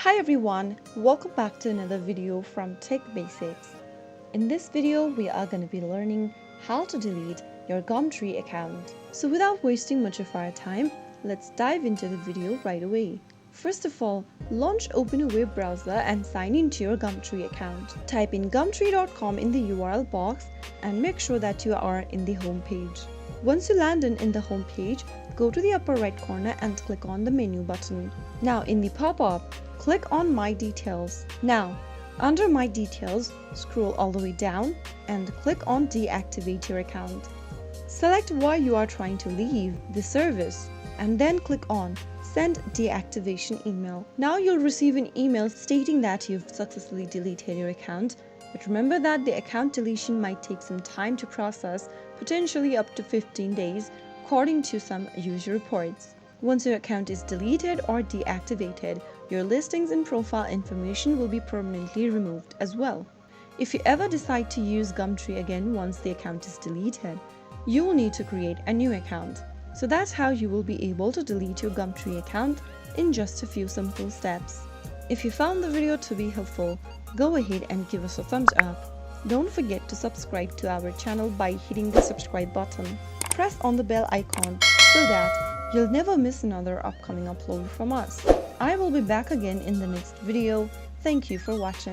Hi everyone, welcome back to another video from Tech Basics. In this video, we are going to be learning how to delete your Gumtree account. So without wasting much of our time, let's dive into the video right away. First of all, open a web browser and sign into your Gumtree account. Type in gumtree.com in the URL box and make sure that you are in the home page. Once you land in the home page, go to the upper right corner and click on the menu button. Now in the pop-up, click on My Details. Now, under My Details, scroll all the way down and click on Deactivate your account. Select why you are trying to leave the service and then click on Send Deactivation Email. Now you'll receive an email stating that you've successfully deleted your account, but remember that the account deletion might take some time to process, potentially up to 15 days, according to some user reports. Once your account is deleted or deactivated, your listings and profile information will be permanently removed as well. If you ever decide to use Gumtree again once the account is deleted, you will need to create a new account. So that's how you will be able to delete your Gumtree account in just a few simple steps. If you found the video to be helpful, go ahead and give us a thumbs up. Don't forget to subscribe to our channel by hitting the subscribe button. Press on the bell icon so that you'll never miss another upcoming upload from us. I will be back again in the next video. Thank you for watching.